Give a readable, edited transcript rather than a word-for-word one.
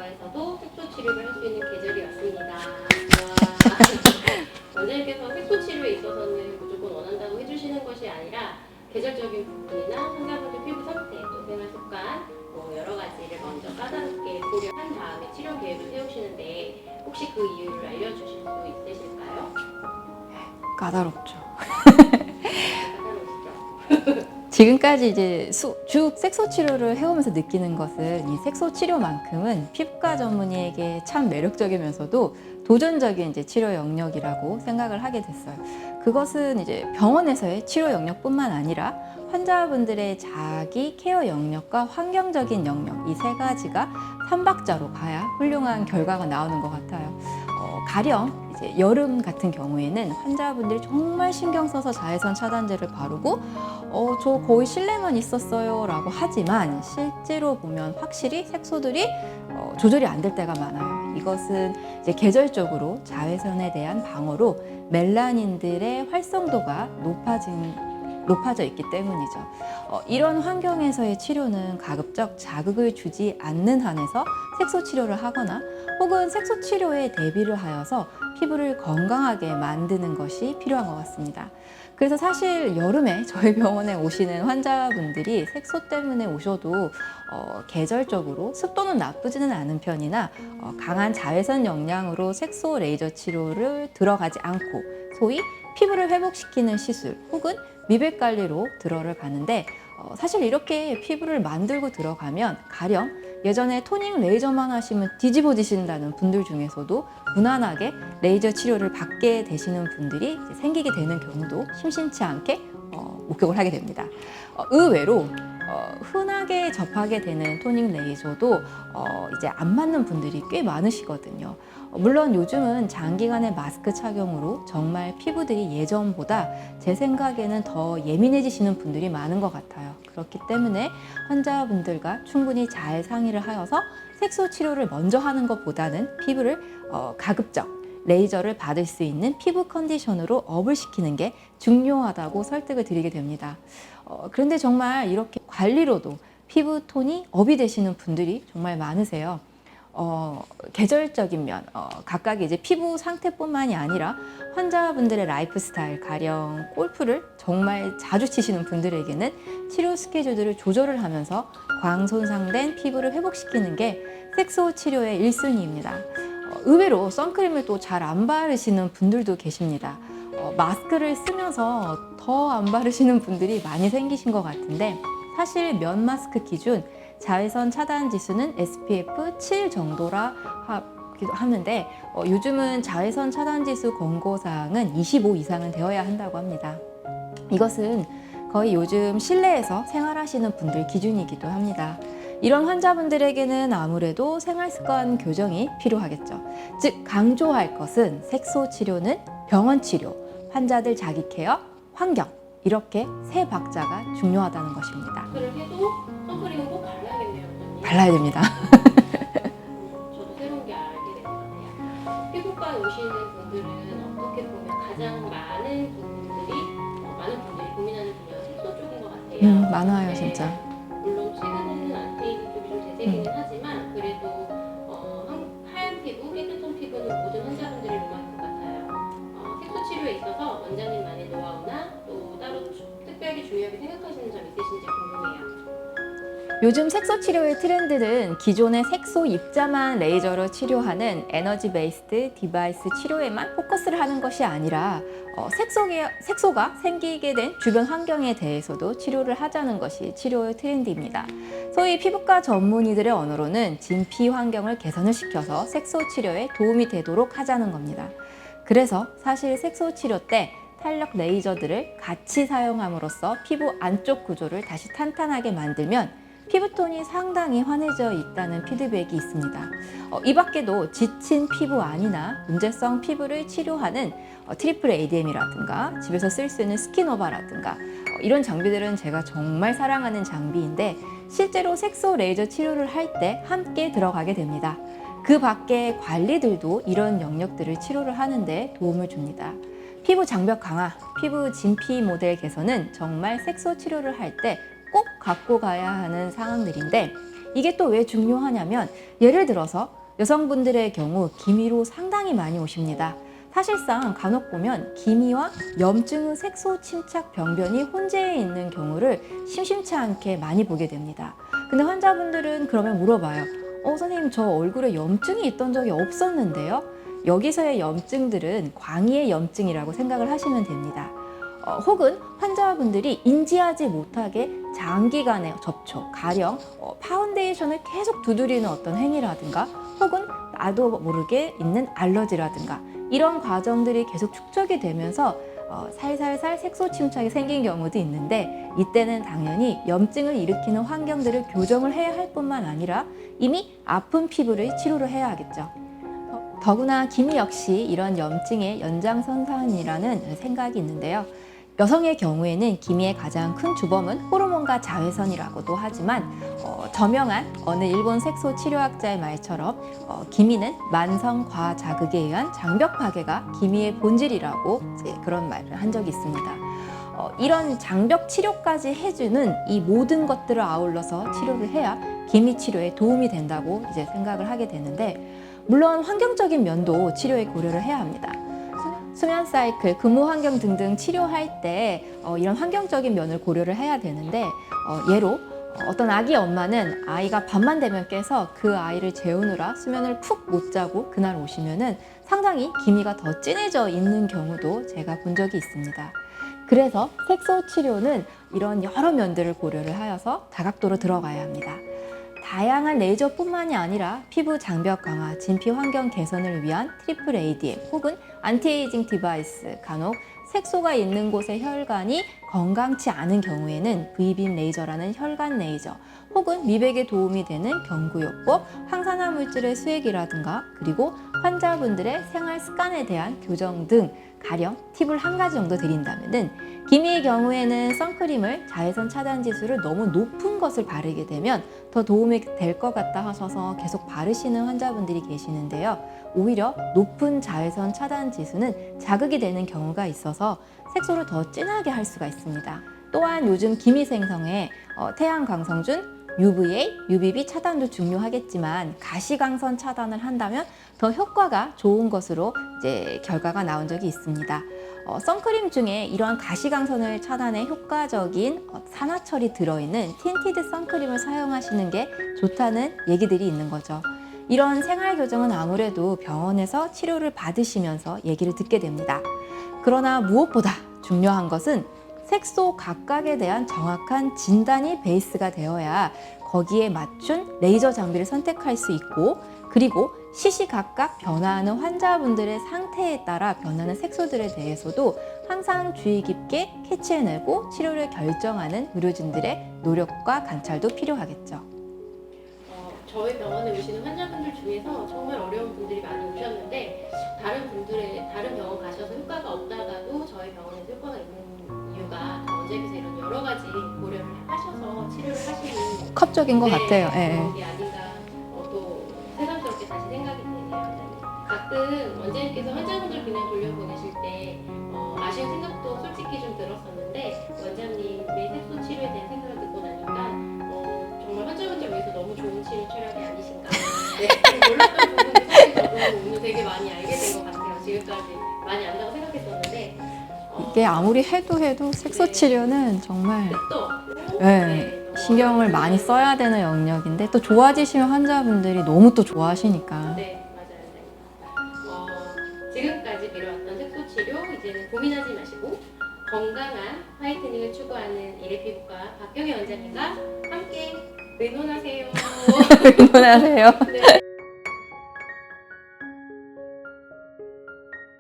피부과에서도 색소 치료를 할 수 있는 계절이 왔습니다. 원장님께서 색소 치료에 있어서는 무조건 원한다고 해주시는 것이 아니라 계절적인 부분이나 환자분들 피부 상태, 또 생활 습관, 여러 가지를 먼저 까다롭게 고려한 다음에 치료 계획을 세우시는데 혹시 그 이유를 알려주실 수 있으실까요? 까다롭죠. 까다로우시죠? 지금까지 이제 쭉 색소 치료를 해오면서 느끼는 것은 이 색소 치료만큼은 피부과 전문의에게 참 매력적이면서도 도전적인 이제 치료 영역이라고 생각을 하게 됐어요. 그것은 이제 병원에서의 치료 영역뿐만 아니라 환자분들의 자기 케어 영역과 환경적인 영역, 이 세 가지가 삼박자로 가야 훌륭한 결과가 나오는 것 같아요. 가령 이제 여름 같은 경우에는 환자분들이 정말 신경 써서 자외선 차단제를 바르고 저 거의 실내만 있었어요 라고 하지만 실제로 보면 확실히 색소들이 조절이 안 될 때가 많아요. 이것은 이제 계절적으로 자외선에 대한 방어로 멜라닌들의 활성도가 높아져 있기 때문이죠. 이런 환경에서의 치료는 가급적 자극을 주지 않는 한에서 색소 치료를 하거나 혹은 색소 치료에 대비를 하여서 피부를 건강하게 만드는 것이 필요한 것 같습니다. 그래서 사실 여름에 저희 병원에 오시는 환자분들이 색소 때문에 오셔도 계절적으로 습도는 나쁘지는 않은 편이나 강한 자외선 영향으로 색소 레이저 치료를 들어가지 않고 소위 피부를 회복시키는 시술 혹은 미백 관리로 들어를 가는데 사실 이렇게 피부를 만들고 들어가면 가령 예전에 토닝 레이저만 하시면 뒤집어지신다는 분들 중에서도 무난하게 레이저 치료를 받게 되시는 분들이 생기게 되는 경우도 심심치 않게 목격을 하게 됩니다. 의외로 흔하게 접하게 되는 토닝 레이저도 이제 안 맞는 분들이 꽤 많으시거든요. 물론 요즘은 장기간의 마스크 착용으로 정말 피부들이 예전보다 제 생각에는 더 예민해지시는 분들이 많은 것 같아요. 그렇기 때문에 환자분들과 충분히 잘 상의를 하여서 색소 치료를 먼저 하는 것보다는 피부를 가급적 레이저를 받을 수 있는 피부 컨디션으로 업을 시키는 게 중요하다고 설득을 드리게 됩니다. 그런데 정말 이렇게 관리로도 피부 톤이 업이 되시는 분들이 정말 많으세요. 계절적인 면, 각각의 이제 피부 상태뿐만이 아니라 환자분들의 라이프 스타일, 가령 골프를 정말 자주 치시는 분들에게는 치료 스케줄들을 조절을 하면서 광손상된 피부를 회복시키는 게 색소 치료의 1순위입니다. 의외로 선크림을 또 잘 안 바르시는 분들도 계십니다. 마스크를 쓰면서 더 안 바르시는 분들이 많이 생기신 것 같은데 사실 면 마스크 기준 자외선 차단 지수는 SPF 7 정도라 하는데 요즘은 자외선 차단 지수 권고사항은 25 이상은 되어야 한다고 합니다. 이것은 거의 요즘 실내에서 생활하시는 분들 기준이기도 합니다. 이런 환자분들에게는 아무래도 생활습관 교정이 필요하겠죠. 즉 강조할 것은 색소 치료는 병원 치료, 환자들 자기 케어, 환경 이렇게 세 박자가 중요하다는 것입니다. 그를 해도 선크림은 꼭 발라야겠네요, 원장님. 발라야 됩니다. 저도 새로운 게 알게 된 것 같아요. 피부과에 오시는 분들은 어떻게 보면 가장 많은 분들이 고민하는 분야가 색소 쪽인 것 같아요. 많아요 네. 진짜. 물론 최근에는 안테이지 쪽이 좀 대세기는 하지만 그래도 하얀 피부, 깨끗한 피부는 모든 환자분들이 로망인 것 같아요. 색소 치료에 있어서 원장님만의 노하우나 또 따로 특별히 중요하게 생각하시는 점 있으신지 궁금해요. 요즘 색소 치료의 트렌드는 기존의 색소 입자만 레이저로 치료하는 에너지 베이스드 디바이스 치료에만 포커스를 하는 것이 아니라 색소가 생기게 된 주변 환경에 대해서도 치료를 하자는 것이 치료의 트렌드입니다. 소위 피부과 전문의들의 언어로는 진피 환경을 개선을 시켜서 색소 치료에 도움이 되도록 하자는 겁니다. 그래서 사실 색소 치료 때 탄력 레이저들을 같이 사용함으로써 피부 안쪽 구조를 다시 탄탄하게 만들면 피부톤이 상당히 환해져 있다는 피드백이 있습니다. 이 밖에도 지친 피부 안이나 문제성 피부를 치료하는 트리플 ADM이라든가 집에서 쓸 수 있는 스킨오바라든가 이런 장비들은 제가 정말 사랑하는 장비인데 실제로 색소 레이저 치료를 할 때 함께 들어가게 됩니다. 그 밖에 관리들도 이런 영역들을 치료를 하는데 도움을 줍니다. 피부 장벽 강화, 피부 진피 모델 개선은 정말 색소 치료를 할 때 꼭 갖고 가야 하는 상황들인데 이게 또 왜 중요하냐면 예를 들어서 여성분들의 경우 기미로 상당히 많이 오십니다. 사실상 간혹 보면 기미와 염증의 색소 침착 병변이 혼재해 있는 경우를 심심치 않게 많이 보게 됩니다. 근데 환자분들은 그러면 물어봐요. 선생님, 저 얼굴에 염증이 있던 적이 없었는데요? 여기서의 염증들은 광의의 염증이라고 생각을 하시면 됩니다. 혹은 환자분들이 인지하지 못하게 장기간의 접촉, 가령 파운데이션을 계속 두드리는 어떤 행위라든가 혹은 나도 모르게 있는 알러지라든가 이런 과정들이 계속 축적이 되면서 살살살 색소 침착이 생긴 경우도 있는데 이때는 당연히 염증을 일으키는 환경들을 교정을 해야 할 뿐만 아니라 이미 아픈 피부를 치료를 해야 하겠죠. 더구나 기미 역시 이런 염증의 연장선상이라는 생각이 있는데요. 여성의 경우에는 기미의 가장 큰 주범은 호르몬과 자외선이라고도 하지만 저명한 어느 일본 색소 치료학자의 말처럼 기미는 만성 과자극에 의한 장벽 파괴가 기미의 본질이라고 이제 그런 말을 한 적이 있습니다. 이런 장벽 치료까지 해주는 이 모든 것들을 아울러서 치료를 해야 기미 치료에 도움이 된다고 이제 생각을 하게 되는데 물론 환경적인 면도 치료에 고려를 해야 합니다. 수면 사이클, 근무 환경 등등 치료할 때 이런 환경적인 면을 고려를 해야 되는데 예로 어떤 아기 엄마는 아이가 밤만 되면 깨서 그 아이를 재우느라 수면을 푹 못 자고 그날 오시면은 상당히 기미가 더 진해져 있는 경우도 제가 본 적이 있습니다. 그래서 색소 치료는 이런 여러 면들을 고려를 하여서 다각도로 들어가야 합니다. 다양한 레이저뿐만이 아니라 피부 장벽 강화, 진피 환경 개선을 위한 트리플 ADM 혹은 안티에이징 디바이스, 간혹 색소가 있는 곳의 혈관이 건강치 않은 경우에는 V빔 레이저라는 혈관 레이저 혹은 미백에 도움이 되는 경구요법, 항산화 물질의 수액이라든가 그리고 환자분들의 생활 습관에 대한 교정 등 가령 팁을 한 가지 정도 드린다면은 기미의 경우에는 선크림을 자외선 차단 지수를 너무 높은 것을 바르게 되면 더 도움이 될 것 같다 하셔서 계속 바르시는 환자분들이 계시는데요. 오히려 높은 자외선 차단 지수는 자극이 되는 경우가 있어서 색소를 더 진하게 할 수가 있습니다. 또한 요즘 기미 생성에 태양 광선준, UVA, UVB 차단도 중요하겠지만 가시광선 차단을 한다면 더 효과가 좋은 것으로 이제 결과가 나온 적이 있습니다. 선크림 중에 이러한 가시광선을 차단에 효과적인 산화철이 들어있는 틴티드 선크림을 사용하시는 게 좋다는 얘기들이 있는 거죠. 이런 생활 교정은 아무래도 병원에서 치료를 받으시면서 얘기를 듣게 됩니다. 그러나 무엇보다 중요한 것은 색소 각각에 대한 정확한 진단이 베이스가 되어야 거기에 맞춘 레이저 장비를 선택할 수 있고 그리고 시시각각 변화하는 환자분들의 상태에 따라 변하는 색소들에 대해서도 항상 주의 깊게 캐치해내고 치료를 결정하는 의료진들의 노력과 관찰도 필요하겠죠. 저희 병원에 오시는 환자분들 중에서 정말 어려운 분들이 많이 오셨는데 다른 병원 가셔서 효과가 없다가도 저희 병원에서 효과가 있는 이유가 원장님께서 이런 여러 가지 고려를 하셔서 치료를 하시는 컵적인 것 같아요. 그게 아닌가 또 새삼스럽게 다시 생각이 되네요. 원장님. 가끔 원장님께서 환자분들 그냥 돌려보내실 때 아쉬운 생각도 솔직히 좀 들었었는데 원장님의 색소 치료에 대한 생각을 듣고 나니까 정말 환자분들 위해서 너무 좋은 치료 철학이 아니신가. 네, 몰랐던 부분을 사실 저도 오늘 되게 많이 알게 된 것 같아요. 지금까지 많이 안다고 생각했었는데 이게 아무리 해도 색소 치료는 정말 또 신경을 많이 써야 되는 영역인데 또 좋아지시는 환자분들이 너무 또 좋아하시니까. 네, 맞아요. 지금까지 미뤄왔던 색소 치료 이제는 고민하지 마시고 건강한 화이트닝을 추구하는 이레피부과 박경희 원장님과 함께 의논하세요. 의논하세요. 네.